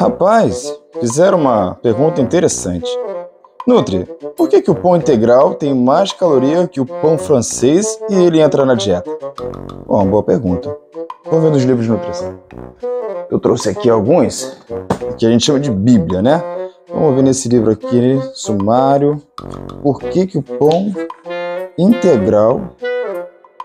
Rapaz, fizeram uma pergunta interessante. Nutri, por que o pão integral tem mais caloria que o pão francês e ele entra na dieta? Bom, boa pergunta. Vamos ver nos livros de nutrição. Eu trouxe aqui alguns, que a gente chama de Bíblia, né? Vamos ver nesse livro aqui, sumário. Por que o pão integral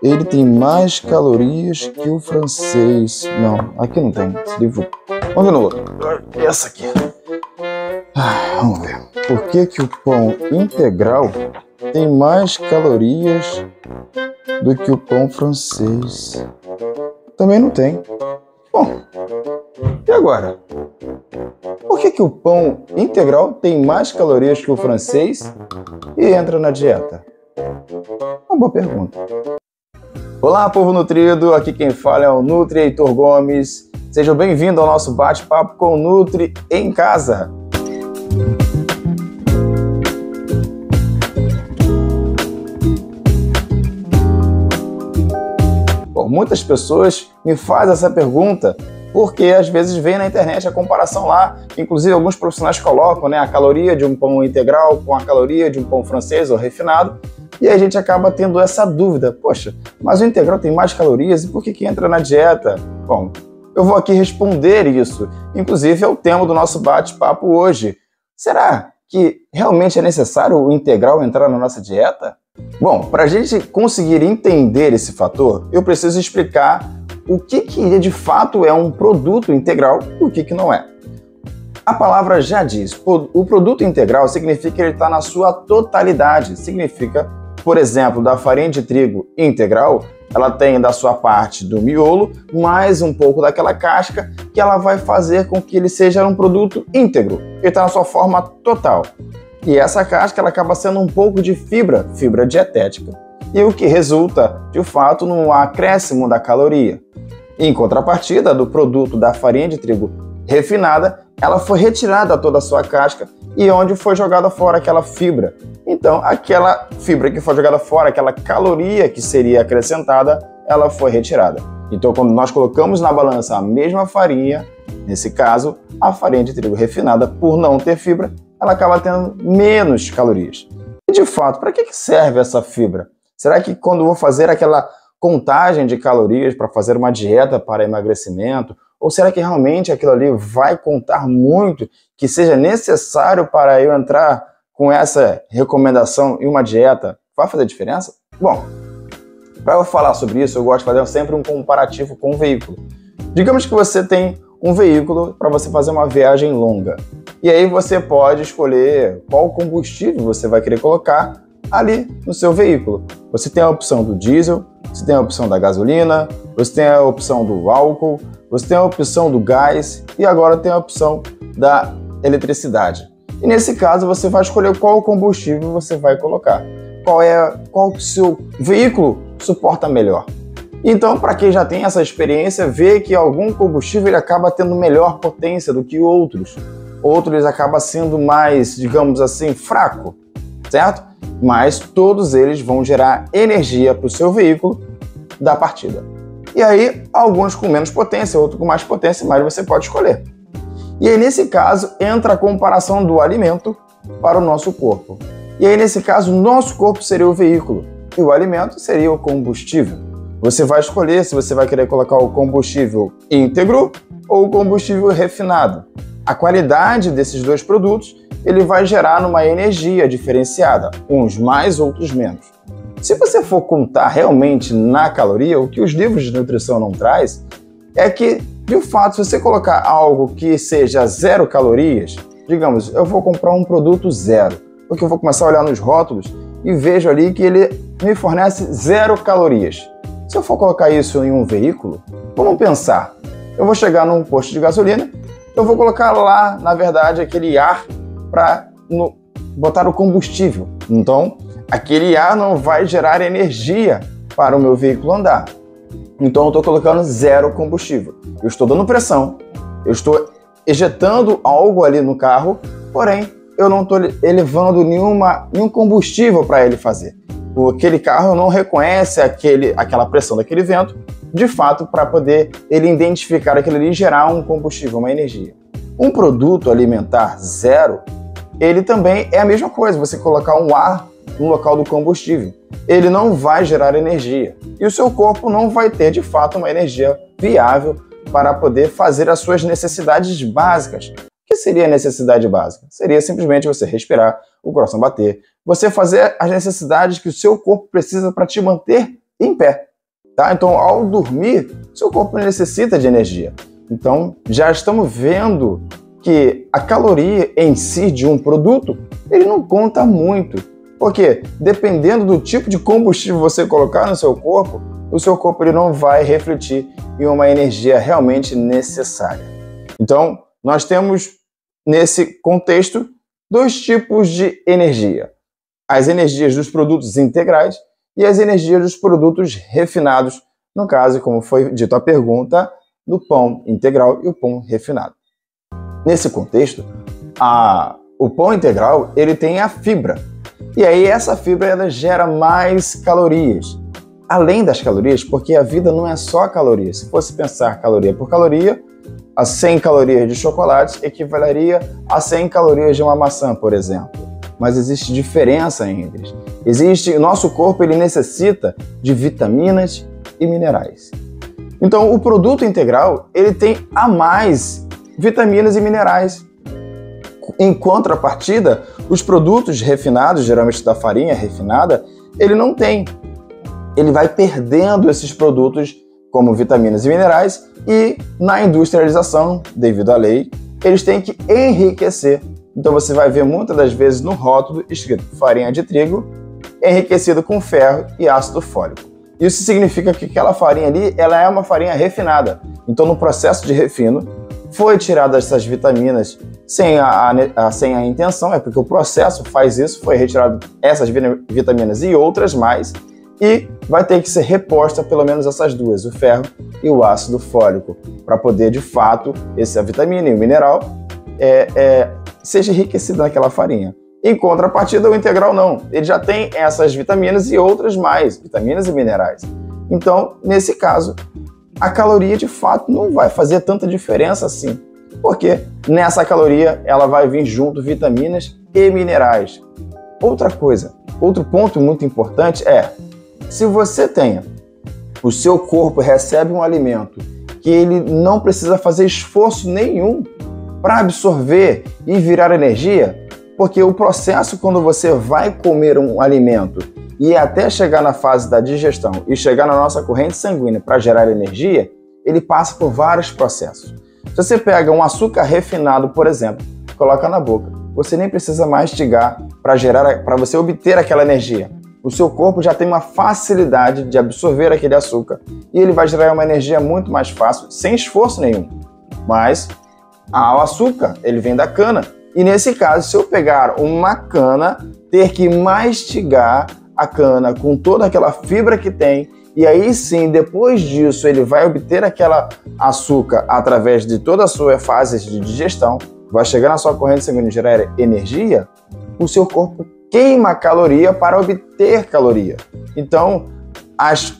ele tem mais calorias que o francês? Não, aqui não tem esse livro. Vamos ver no outro. Essa aqui. Vamos ver. Por que o pão integral tem mais calorias do que o pão francês? Também não tem. Bom, e agora? Por que o pão integral tem mais calorias que o francês e entra na dieta? Uma boa pergunta. Olá, povo nutrido! Aqui quem fala é o Nutri Heitor Gomes. Sejam bem-vindos ao nosso bate-papo com o Nutri em casa. Bom, muitas pessoas me fazem essa pergunta porque às vezes vem na internet a comparação lá, inclusive alguns profissionais colocam, né, a caloria de um pão integral com a caloria de um pão francês ou refinado, e a gente acaba tendo essa dúvida, poxa, mas o integral tem mais calorias e por que entra na dieta? Bom, eu vou aqui responder isso, inclusive é o tema do nosso bate-papo hoje. Será que realmente é necessário o integral entrar na nossa dieta? Bom, para a gente conseguir entender esse fator, eu preciso explicar o que de fato é um produto integral e o que não é. A palavra já diz, o produto integral significa que ele está na sua totalidade. Significa, por exemplo, da farinha de trigo integral, ela tem da sua parte do miolo, mais um pouco daquela casca, que ela vai fazer com que ele seja um produto íntegro. Ele está na sua forma total. E essa casca ela acaba sendo um pouco de fibra dietética. E o que resulta, de fato, no acréscimo da caloria. Em contrapartida do produto da farinha de trigo refinada, ela foi retirada toda a sua casca e onde foi jogada fora aquela fibra. Então, aquela fibra que foi jogada fora, aquela caloria que seria acrescentada, ela foi retirada. Então, quando nós colocamos na balança a mesma farinha, nesse caso, a farinha de trigo refinada, por não ter fibra, ela acaba tendo menos calorias. E, de fato, para que serve essa fibra? Será que quando eu vou fazer aquela contagem de calorias para fazer uma dieta para emagrecimento, ou será que realmente aquilo ali vai contar muito, que seja necessário para eu entrar com essa recomendação em uma dieta? Vai fazer diferença? Bom, para eu falar sobre isso, eu gosto de fazer sempre um comparativo com o veículo. Digamos que você tem um veículo para você fazer uma viagem longa. E aí você pode escolher qual combustível você vai querer colocar ali no seu veículo. Você tem a opção do diesel, você tem a opção da gasolina, você tem a opção do álcool, você tem a opção do gás e agora tem a opção da eletricidade. E nesse caso você vai escolher qual combustível você vai colocar, qual o seu veículo suporta melhor. Então, para quem já tem essa experiência, vê que algum combustível ele acaba tendo melhor potência do que outros. Outros acabam sendo mais, digamos assim, fraco, certo? Mas todos eles vão gerar energia para o seu veículo da partida. E aí, alguns com menos potência, outros com mais potência, mas você pode escolher. E aí, nesse caso, entra a comparação do alimento para o nosso corpo. E aí, nesse caso, o nosso corpo seria o veículo e o alimento seria o combustível. Você vai escolher se você vai querer colocar o combustível íntegro ou o combustível refinado. A qualidade desses dois produtos ele vai gerar uma energia diferenciada, uns mais, outros menos. Se você for contar realmente na caloria, o que os livros de nutrição não traz é que, de fato, se você colocar algo que seja 0 calorias, digamos, eu vou comprar um produto 0, porque eu vou começar a olhar nos rótulos e vejo ali que ele me fornece 0 calorias. Se eu for colocar isso em um veículo, vamos pensar, eu vou chegar num posto de gasolina, eu vou colocar lá, na verdade, aquele ar para botar o combustível. Então, aquele ar não vai gerar energia para o meu veículo andar. Então, eu estou colocando 0 combustível. Eu estou dando pressão, eu estou ejetando algo ali no carro, porém, eu não estou elevando nenhum combustível para ele fazer. Aquele carro não reconhece aquela pressão daquele vento, de fato, para poder ele identificar aquilo ali e gerar um combustível, uma energia. Um produto alimentar zero, ele também é a mesma coisa, você colocar um ar no local do combustível. Ele não vai gerar energia e o seu corpo não vai ter, de fato, uma energia viável para poder fazer as suas necessidades básicas. O que seria a necessidade básica? Seria simplesmente você respirar, o coração bater, você fazer as necessidades que o seu corpo precisa para te manter em pé. Tá? Então, ao dormir, seu corpo necessita de energia. Então, já estamos vendo que a caloria em si de um produto, ele não conta muito. Porque, dependendo do tipo de combustível que você colocar no seu corpo, o seu corpo ele não vai refletir em uma energia realmente necessária. Então, nós temos, nesse contexto, dois tipos de energia. As energias dos produtos integrais e as energias dos produtos refinados, no caso, como foi dito a pergunta, do pão integral e o pão refinado. Nesse contexto, o pão integral ele tem a fibra, e aí essa fibra ela gera mais calorias. Além das calorias, porque a vida não é só calorias. Se fosse pensar caloria por caloria, a 100 calorias de chocolate equivaleria a 100 calorias de uma maçã, por exemplo. Mas existe diferença entre eles. O nosso corpo ele necessita de vitaminas e minerais. Então, o produto integral ele tem a mais vitaminas e minerais. Em contrapartida, os produtos refinados, geralmente da farinha refinada, ele não tem. Ele vai perdendo esses produtos como vitaminas e minerais e na industrialização, devido à lei, eles têm que enriquecer. Então você vai ver muitas das vezes no rótulo escrito farinha de trigo enriquecida com ferro e ácido fólico. Isso significa que aquela farinha ali ela é uma farinha refinada. Então no processo de refino foi tirada essas vitaminas sem a intenção, é porque o processo faz isso, foi retirado essas vitaminas e outras mais, e vai ter que ser reposta pelo menos essas duas, o ferro e o ácido fólico, para poder de fato essa vitamina e o mineral seja enriquecido naquela farinha. Em contrapartida, o integral não, ele já tem essas vitaminas e outras mais, vitaminas e minerais. Então, nesse caso, a caloria de fato não vai fazer tanta diferença assim, porque nessa caloria ela vai vir junto vitaminas e minerais. Outra coisa, outro ponto muito importante é, se você o seu corpo recebe um alimento que ele não precisa fazer esforço nenhum para absorver e virar energia, porque o processo quando você vai comer um alimento e até chegar na fase da digestão e chegar na nossa corrente sanguínea para gerar energia, ele passa por vários processos. Se você pega um açúcar refinado, por exemplo, coloca na boca, você nem precisa mastigar para você obter aquela energia. O seu corpo já tem uma facilidade de absorver aquele açúcar e ele vai gerar uma energia muito mais fácil, sem esforço nenhum. Mas o açúcar, ele vem da cana. E nesse caso, se eu pegar uma cana, ter que mastigar a cana com toda aquela fibra que tem, e aí sim, depois disso, ele vai obter aquela açúcar através de toda a sua fase de digestão, vai chegar na sua corrente sanguínea e gerar energia, o seu corpo queima caloria para obter caloria. Então,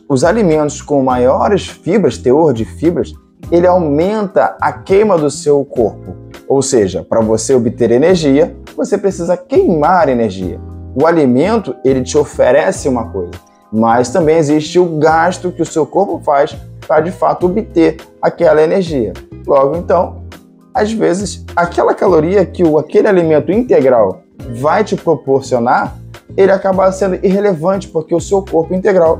os alimentos com maiores fibras, teor de fibras, ele aumenta a queima do seu corpo. Ou seja, para você obter energia, você precisa queimar energia. O alimento, ele te oferece uma coisa, mas também existe o gasto que o seu corpo faz para, de fato, obter aquela energia. Logo, então, às vezes, aquela caloria que aquele alimento integral vai te proporcionar, ele acaba sendo irrelevante, porque o seu corpo integral,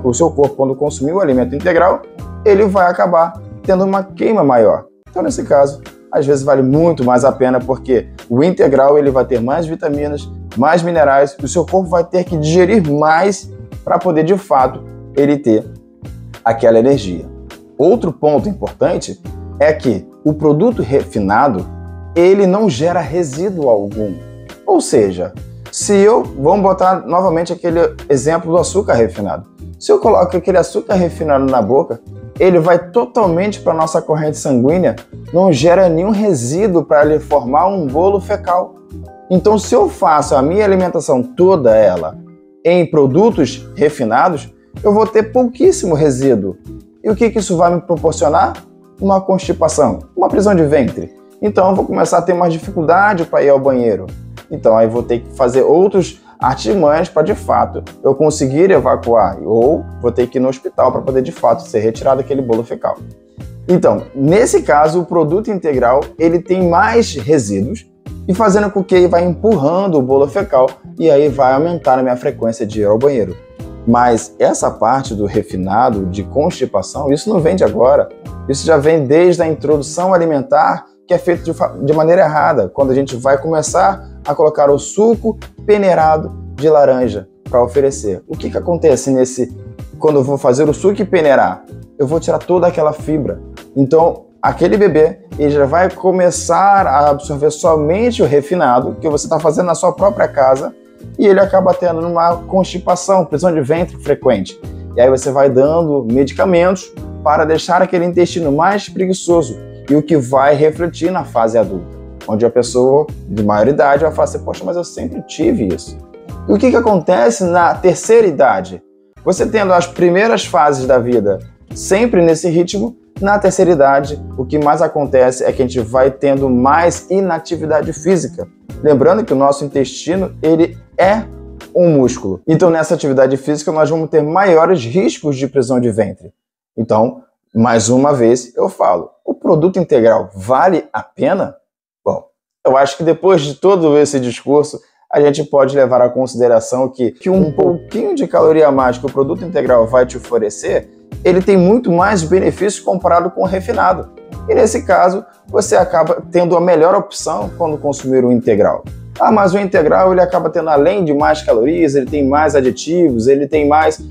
quando consumir o alimento integral, ele vai acabar tendo uma queima maior. Então, nesse caso, às vezes vale muito mais a pena, porque o integral ele vai ter mais vitaminas, mais minerais, e o seu corpo vai ter que digerir mais para poder, de fato, ele ter aquela energia. Outro ponto importante é que o produto refinado, ele não gera resíduo algum. Ou seja, vamos botar novamente aquele exemplo do açúcar refinado. Se eu coloco aquele açúcar refinado na boca, ele vai totalmente para a nossa corrente sanguínea, não gera nenhum resíduo para ele formar um bolo fecal. Então, se eu faço a minha alimentação toda ela em produtos refinados, eu vou ter pouquíssimo resíduo. E o que isso vai me proporcionar? Uma constipação, uma prisão de ventre. Então eu vou começar a ter mais dificuldade para ir ao banheiro. Então aí vou ter que fazer outros artimanhas para de fato eu conseguir evacuar, ou vou ter que ir no hospital para poder de fato ser retirado aquele bolo fecal. Então, nesse caso, o produto integral ele tem mais resíduos e fazendo com que ele vai empurrando o bolo fecal e aí vai aumentar a minha frequência de ir ao banheiro. Mas essa parte do refinado, de constipação, isso não vem de agora. Isso já vem desde a introdução alimentar, que é feito de maneira errada, quando a gente vai começar a colocar o suco peneirado de laranja para oferecer. O que acontece quando eu vou fazer o suco e peneirar? Eu vou tirar toda aquela fibra. Então, aquele bebê ele já vai começar a absorver somente o refinado que você está fazendo na sua própria casa e ele acaba tendo uma constipação, prisão de ventre frequente. E aí você vai dando medicamentos para deixar aquele intestino mais preguiçoso e o que vai refletir na fase adulta, onde a pessoa de maior idade vai falar assim, poxa, mas eu sempre tive isso. E o que acontece na terceira idade? Você tendo as primeiras fases da vida sempre nesse ritmo, na terceira idade, o que mais acontece é que a gente vai tendo mais inatividade física. Lembrando que o nosso intestino, ele é um músculo. Então, nessa atividade física, nós vamos ter maiores riscos de prisão de ventre. Então, mais uma vez, eu falo, o produto integral vale a pena? Bom, eu acho que depois de todo esse discurso, a gente pode levar à consideração que um pouquinho de caloria a mais que o produto integral vai te oferecer, ele tem muito mais benefícios comparado com o refinado. E nesse caso, você acaba tendo a melhor opção quando consumir o integral. Ah, mas o integral ele acaba tendo, além de mais calorias, ele tem mais aditivos, ele tem mais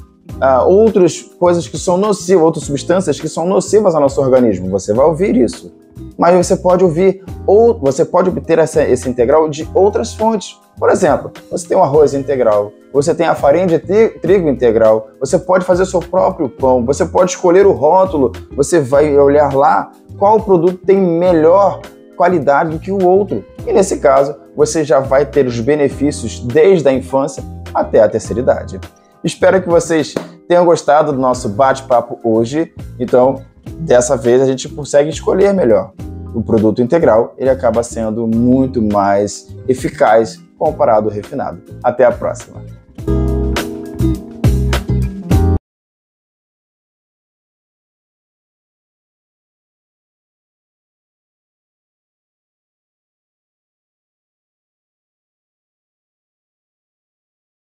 outras coisas que são nocivas, outras substâncias que são nocivas ao nosso organismo. Você vai ouvir isso. Mas você pode ouvir, ou você pode obter esse integral de outras fontes. Por exemplo, você tem o arroz integral, você tem a farinha de trigo integral, você pode fazer seu próprio pão, você pode escolher o rótulo, você vai olhar lá qual produto tem melhor qualidade do que o outro. E nesse caso, você já vai ter os benefícios desde a infância até a terceira idade. Espero que vocês tenham gostado do nosso bate-papo hoje. Então, dessa vez a gente consegue escolher melhor. O produto integral, ele acaba sendo muito mais eficaz comparado ao refinado. Até a próxima!